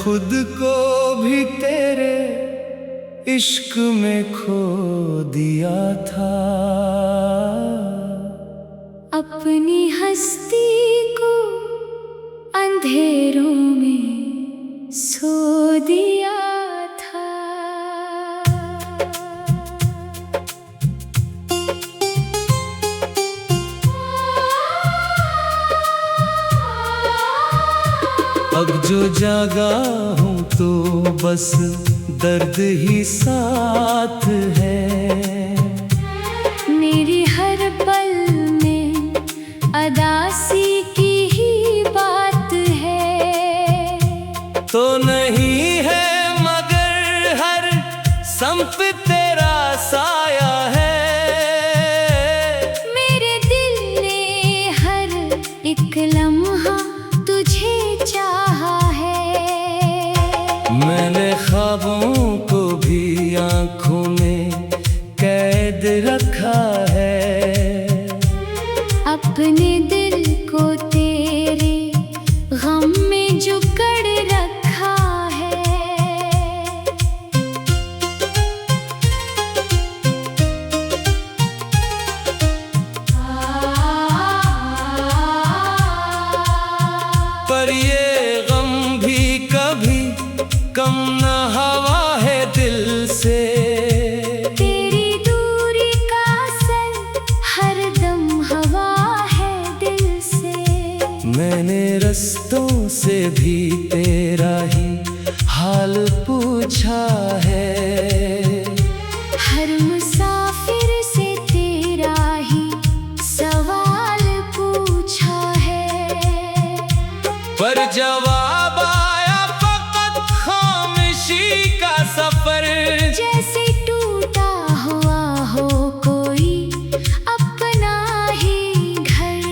खुद को भी तेरे इश्क में खो दिया था। अपनी हस्ती को अंधेरों में सो दिया था। अब जो जागा हूँ तो बस दर्द ही साथ है। मेरी हर पल में अदासी की ही बात है। तो नहीं है मगर हर संप तेरा साया है। मेरे दिल ने हर एक लम्हा तुझे चाहा है। मैंने ख्वाबों को भी आँखों में कैद रखा है। अपने दिल को तेरे गम में जकड़ रखा है। पर ये गम भी कभी कम न हवा है दिल से। तेरी दूरी का असर हरदम हवा है दिल से। मैंने रस्तों से भी तेरा ही हाल पूछा है। हर मुसाफिर से तेरा ही सवाल पूछा है। पर जवाब आया फकत खामोशी का सफर। जैसे टूटा हुआ हो कोई अपना ही घर।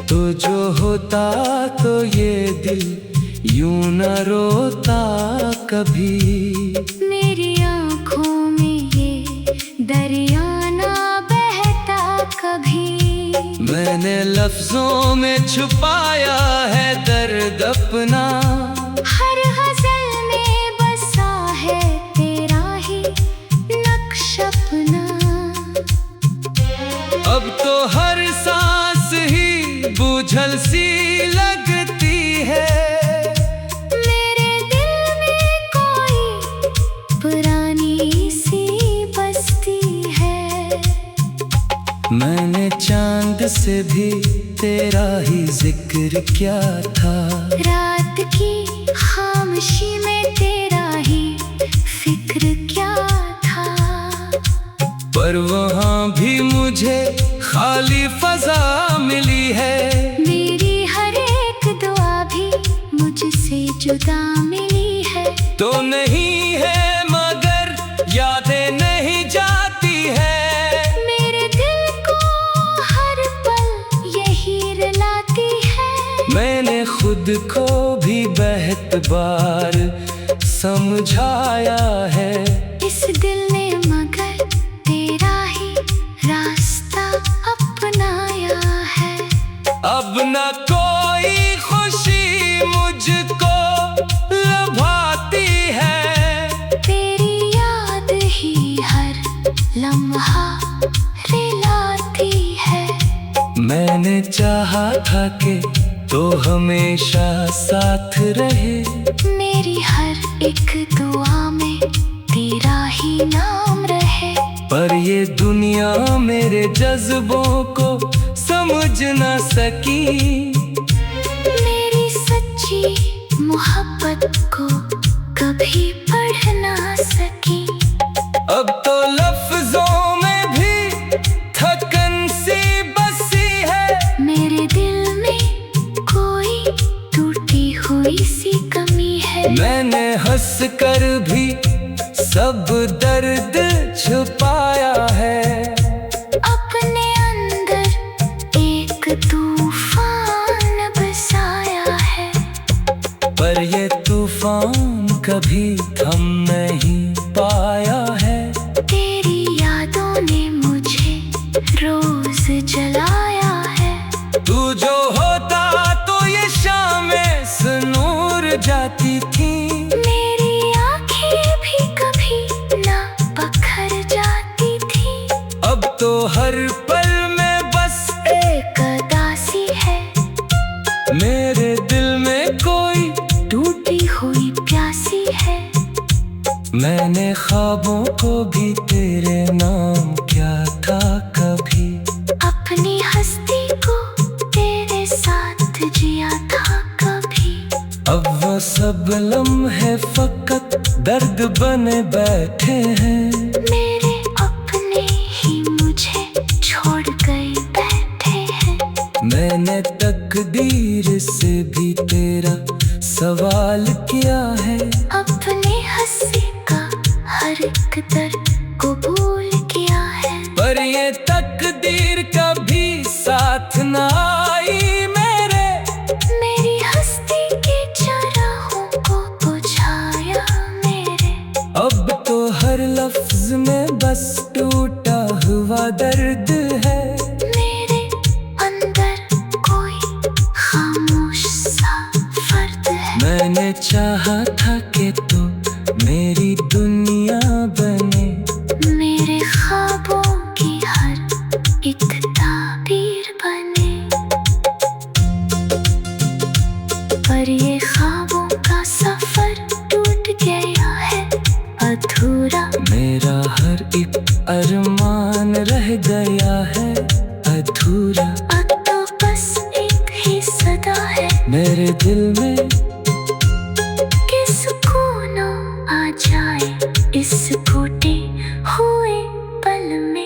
तो जो होता तो ये दिल यूं न रोता कभी। मेरी आँखों में ये दरिया ना बहता कभी। मैंने लफ्जों में छुपाया है दर्द अपना। हर गज़ल में बसा है तेरा ही नक्श अपना। अब तो हर सांस ही बूझल सी लगती है। मेरे दिल में कोई पुरानी सी बस्ती है। मैंने चांद से भी तेरा ही जिक्र किया था। रात की खामोशी में तेरा ही फिक्र क्या था। पर वहाँ भी मुझे खाली फजा मिली है। मेरी हर एक दुआ भी मुझसे जुदा मिली है। तो नहीं है मगर यादें नहीं जाती है। मेरे दिल को हर पल यही रुलाती है। मैंने खुद को भी बहुत बार समझाया है। इस दिल ने मगर तेरा ही रास्ता अपनाया है। अब न कोई खुशी मुझको लुभाती है। तेरी याद ही हर लम्हा रिलाती है। मैंने चाहा था कि तो हमेशा साथ रहे। मेरी हर एक दुआ में तेरा ही नाम रहे। पर ये दुनिया मेरे जज्बों को समझ न सकी। मेरी सच्ची मोहब्बत को कभी पढ़ ना सकी। अब तो लफ्जों में भी थकन सी बसी है। मेरे दिल में कोई टूटी हुई सी कमी है। मैंने हंस कर भी सब दर्द छुपाया है। अपने अंदर एक तूफान बसाया है। पर ये तूफान कभी थम नहीं पाया है। तेरी यादों ने मुझे रोज जलाया है। तू जो होता तो ये शामें जाती थी। मेरी आँखें भी कभी ना पखर जाती थी। अब तो हर पल में बस एक उदासी है। मेरे दिल में कोई टूटी हुई प्यासी है। मैंने ख्वाबों को भी तेरे नाम क्या था कभी। अपनी हस्ती को तेरे साथ जिया था कभी। अब वो सब लम्हे फकत दर्द बने बैठे हैं। मेरे अपने ही मुझे छोड़ गए बैठे हैं। मैंने तकदीर से भी तेरा सवाल किया है। अपने हंसी का हर एक दर्द कबूल किया है। पर ये तकदीर कभी साथ न आई मेरे। मेरी हस्ती के चराहों को बुझाया मेरे। अब तो हर लफ्ज में बस टूटा हुआ दर्द है। मेरे अंदर कोई खामोश सा फर्द है। मैंने चाहा था कि तू मेरी दुनिया बने। मेरे ख्वाबों की हर एक ताबीर बने। पर ये ख्वाबों का सफर टूट गया है अधूरा। मेरा हर एक अरमान रह गया है अधूरा। अब तो बस एक ही सदा है मेरे दिल में कि सुकून आ जाए इस टूटे हुए पल में।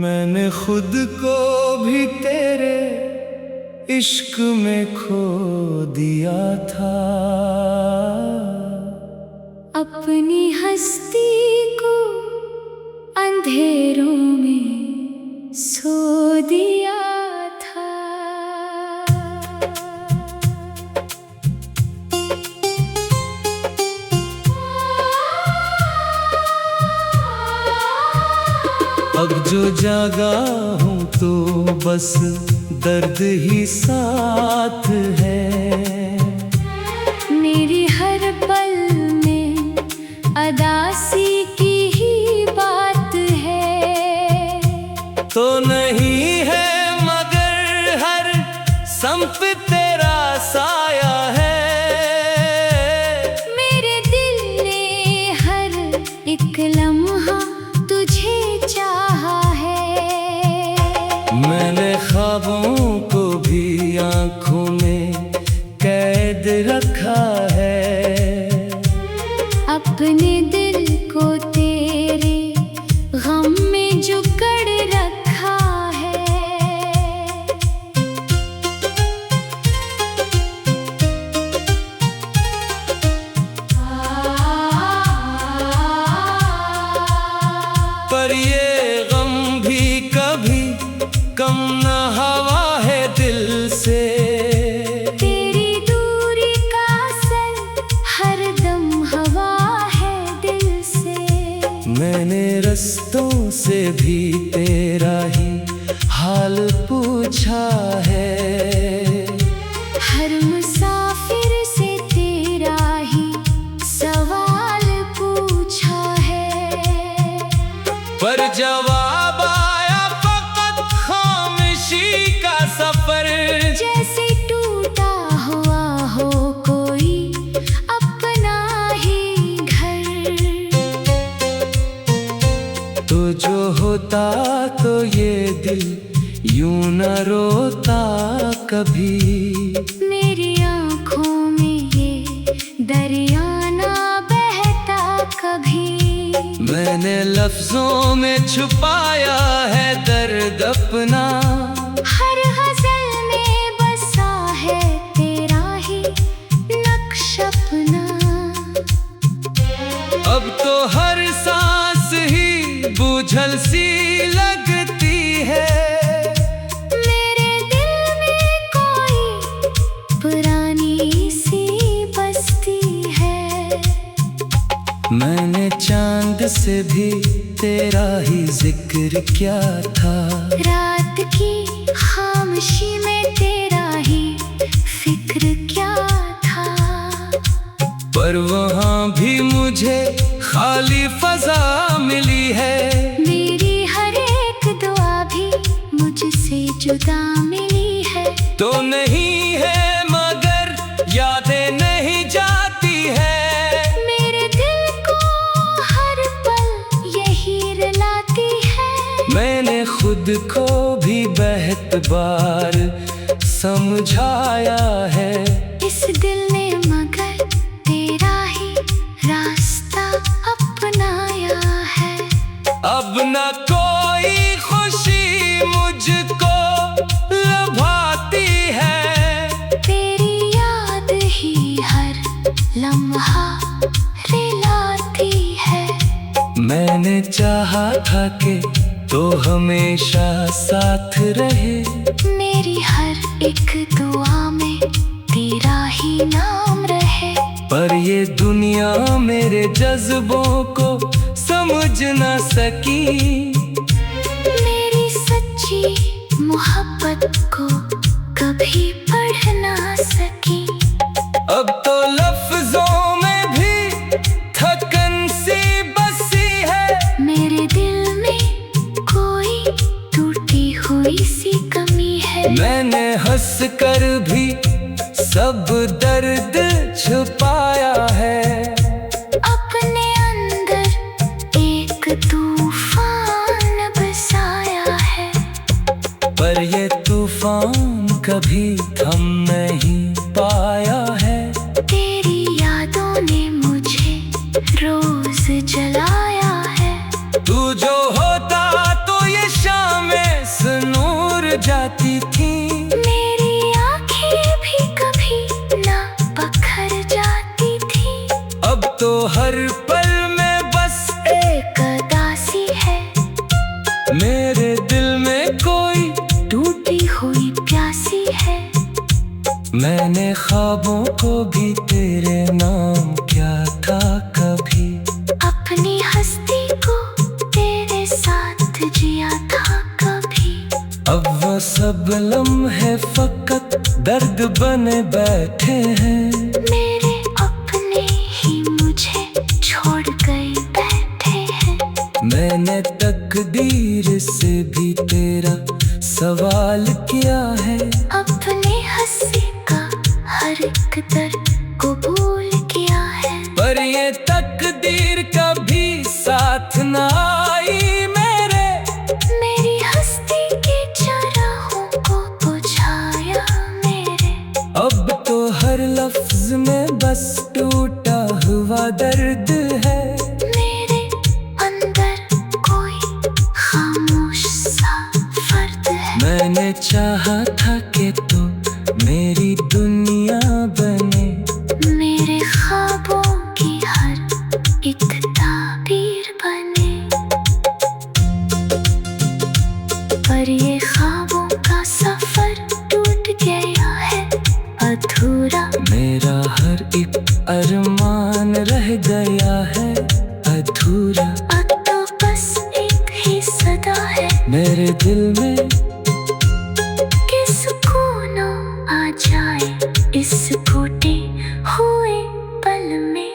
मैंने खुद को भी तेरे इश्क में खो दिया था। अपनी हस्ती को अंधेरों में सो दिया था। अब जो जागा हूँ तो बस दर्द ही साथ है। मेरी हर पल में अदासी की ही बात है। तो नहीं है मगर हर संप तेरा साया है। मेरे दिल ने हर एक लम्हा तुझे चाहा है। मैंने ख्वाबों को भी आँखों में कैद रखा है। अपने दिल को तेरे गम में जुकड़ रखा है। पर ये गम भी कभी कम न हवा है दिल से। तेरी दूरी का असर हरदम हवा है दिल से। मैंने रस्तों से भी तेरा ही हाल पूछा है। हर मुसाफिर से तेरा ही सवाल पूछा है। पर जवाब आया फकत खामोशी का सफर। जैसे टूटा हुआ हो कोई अपना ही घर। तो जो होता तो ये दिल यूं न रोता कभी। मेरी आँखों में ये दरिया ना बहता कभी। मैंने लफ्जों में छुपाया है दर्द अपना। हर गजल में बसा है तेरा ही नक्श अपना। अब तो हर सांस ही बूझल सी लगती है। से भी तेरा ही जिक्र क्या था। रात की खामोशी में तेरा ही फिक्र क्या था। पर वहाँ भी मुझे खाली फजा मिली है। मेरी हर एक दुआ भी मुझसे जुदा मिली है। तो नहीं है मगर यादें नहीं जाती है। मेरे दिल को हर पल यही रुलाती है। मैंने खुद को भी बहुत बार समझाया है। इस दिल ने मगर तेरा ही रास्ता अपनाया है। अब न कोई खुशी मुझको लुभाती है। तेरी याद ही हर लम्हा रिलाती है। मैंने चाहा था कि तो हमेशा साथ रहे। मेरी हर एक दुआ में तेरा ही नाम रहे। पर ये दुनिया मेरे जज्बों को समझ न सकी। मेरी सच्ची मोहब्बत को कभी पढ़ ना सकी। अब तो लफ्जों में भी थकन सी बसी है। मेरे दिल में कोई टूटी हुई सी कमी है। मैंने हंस कर भी सब दर्द छुपाया है। अपने अंदर एक तूफान बसाया है। पर ये तूफान कभी थम नहीं पाया है। तेरी यादों ने मुझे रोज जलाया है। तू जो होता तो ये शामें सुनूर जाती थी। मेरी आँखें भी कभी ना पखर जाती थी। अब तो हर पल में बस एक उदासी है। मेरे दिल में कोई टूटी हुई प्यासी है। मैंने ख्वाबों को भी तेरे नाम क्या था कभी। अपनी हस्ती को तेरे साथ जिया था कभी। अब वो सब लम्हे फकत दर्द बने बैठे हैं। मेरे अपने ही मुझे छोड़ गए बैठे हैं। मैंने तकदीर से भी तेरा सवाल किया है। अपने हंसी का हर एक दर्द कबूल किया है। पर ये तकदीर कभी साथ न आई मेरे। मेरी हस्ती के चराहों को बुझाया मेरे। अब तो हर लफ्ज में बस टूटा हुआ दर्द है। मेरे अंदर कोई खामोश सा फर्द है। मैंने चाहा था कि तो मेरी दुनिया बने। मेरे ख्वाबों की हर एक ताबीर बने। पर ये ख्वाबों का सफर टूट गया है अधूरा। मेरा हर एक अरमान रह गया है अधूरा। अब तो बस एक ही सदा है मेरे दिल में कि सुकून आ जाए इस टूटे हुए पल में।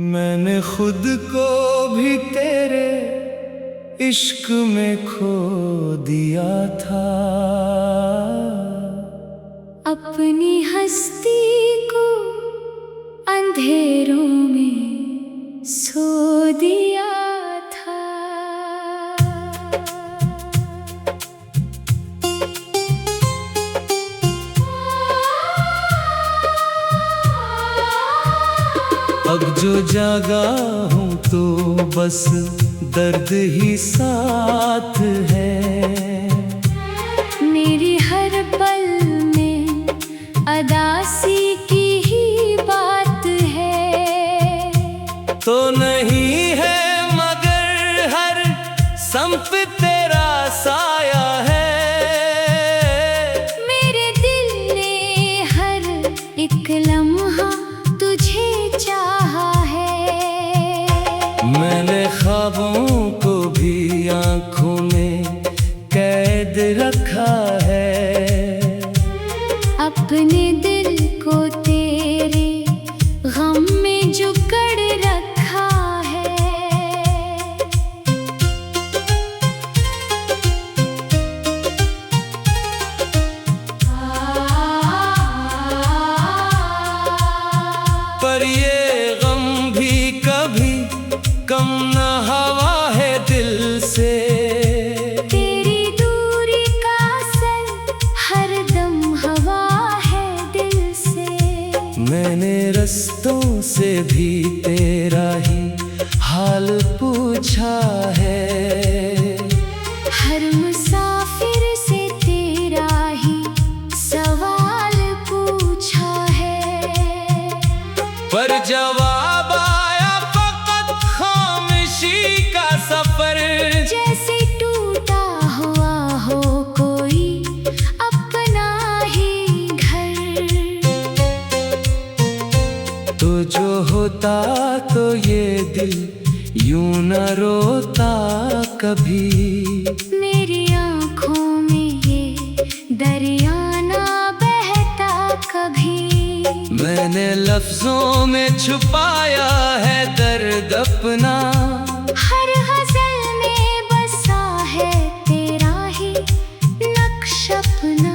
मैंने खुद को भी तेरे इश्क में खो दिया था। अपनी हस्ती को अंधेरों में सो दिया था। अब जो जागा हूँ तो बस दर्द ही साथ है। मेरी हर पल में अदासी की तो नहीं है, मगर हर संप तेरा साया है। मेरे दिल ने हर एक लम्हा तुझे चाहा है। मैंने ख्वाबों को भी आंखों में कैद रखा है। अपने दिल को तेरे गम में जुकड़ रखा है। पर ये गम भी कभी कम न हवा है दिल से। तेरी दूरी का असर हरदम हवा है दिल से। मैंने रस्तों से भी तेरा ही हाल पूछा है। हर मुसाफिर से तेरा ही सवाल पूछा है। पर जवाब आया फकत खामोशी का सफर। जैसे टूटा हुआ हो कोई अपना ही घर। तो जो होता तो ये दिल यूं न रोता कभी। मेरी आँखों में ये दरिया ना बहता कभी। मैंने लफ्जों में छुपाया है दर्द अपना। हर गज़ल में बसा है तेरा ही नक्श अपना।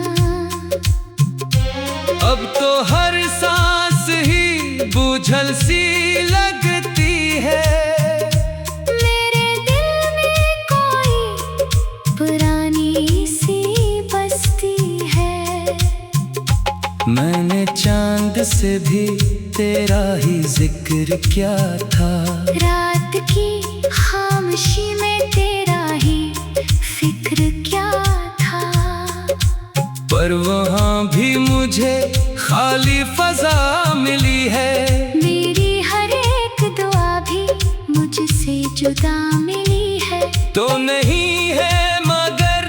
अब तो हर सांस ही बूझल सी लगती है। मेरे दिल में कोई पुरानी सी बस्ती है। मैंने चांद से भी तेरा ही जिक्र किया था। रात की खामोशी में तेरा ही फिक्र क्या था। पर वहाँ भी मुझे खाली फजा मिली है। मेरी हर एक दुआ भी मुझसे जुदा मिली है। तो नहीं है, मगर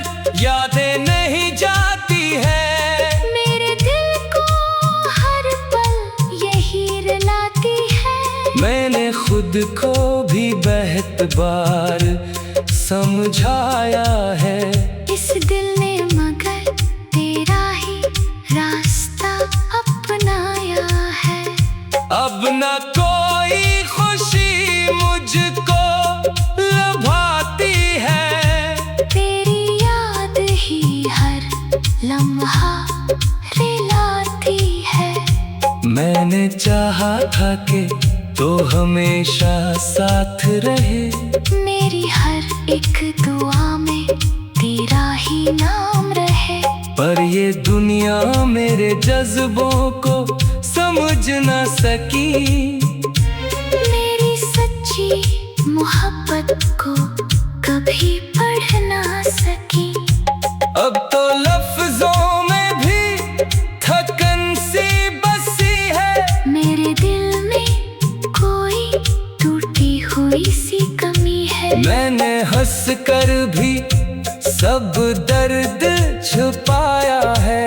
यादें नहीं जाती है। मेरे दिल को हर पल यही रुलाती है। मैंने खुद को भी बहुत बार समझाया है। इस दिल ने मगर तेरा ही रास्ता अपनाया है। अब न कोई खुशी मुझको लभाती है। तेरी याद ही हर लम्हा रिलाती है। मैंने चाहा था कि तो हमेशा साथ रहे। मेरी हर एक दुआ में तेरा ही नाम रहे। पर ये दुनिया मेरे जज्बों को समझ न सकी। मेरी सच्ची मोहब्बत को कभी पढ़ ना सकी। अब तो लफ्जों में भी थकन सी बसी है। मेरे दिल में कोई टूटी हुई सी कमी है। मैंने हंस कर भी सब दर्द छुपाया है।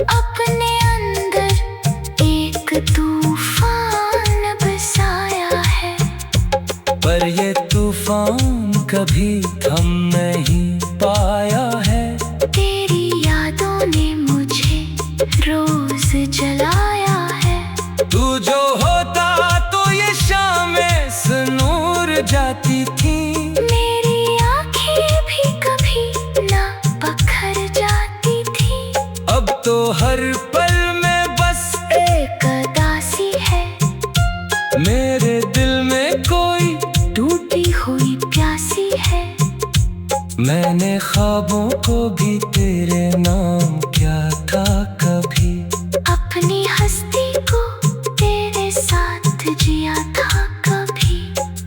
अपने अंदर एक तूफान बसाया है। पर ये तूफान कभी थम नहीं पाया है। तेरी यादों ने मुझे रोज जलाया है। तू जो होता तो ये शामें सुनूर जाती थी। मेरी आँखें भी कभी ना पखर जाती थी। अब तो हर पल में बस एक उदासी है। मेरे दिल में कोई टूटी हुई प्यासी है। मैंने ख्वाबों को भी तेरे नाम क्या था कभी। अपनी हस्ती को तेरे साथ जिया था कभी।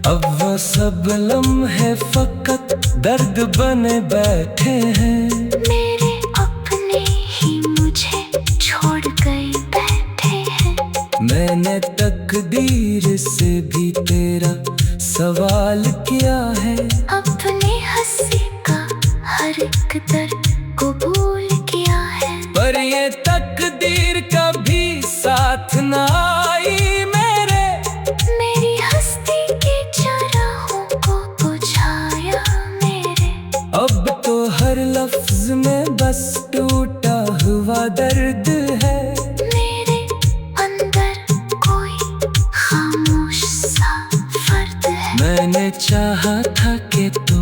अब वो सब लम्हे फकत दर्द बने बैठे हैं। मेरे अपने ही मुझे छोड़ गए बैठे हैं। मैंने तकदीर से भी तेरे सवाल किया है। अपने हंसी का हर एक दर्द कबूल किया है। पर ये तकदीर कभी साथ ना आई मेरे। मेरी हस्ती के चराहों को बुझाया मेरे। अब तो हर लफ्ज में बस टूटा हुआ दर्द है। मेरे अंदर कोई खामोश सा फर्द है। मैंने चाहा था कि तू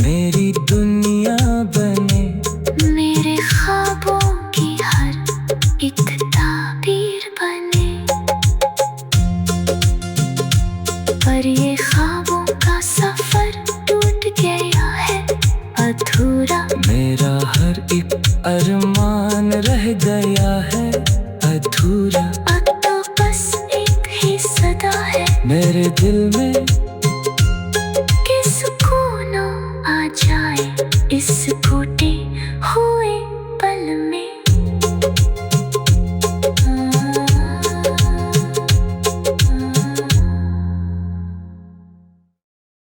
मेरी दुनिया बने। मेरे ख्वाबों की हर एक ताबीर बने। पर ये ख्वाबों का सफर टूट गया है अधूरा। मेरा हर एक अरमान रह गया है अधूरा। अब तो बस एक ही सदा है मेरे दिल में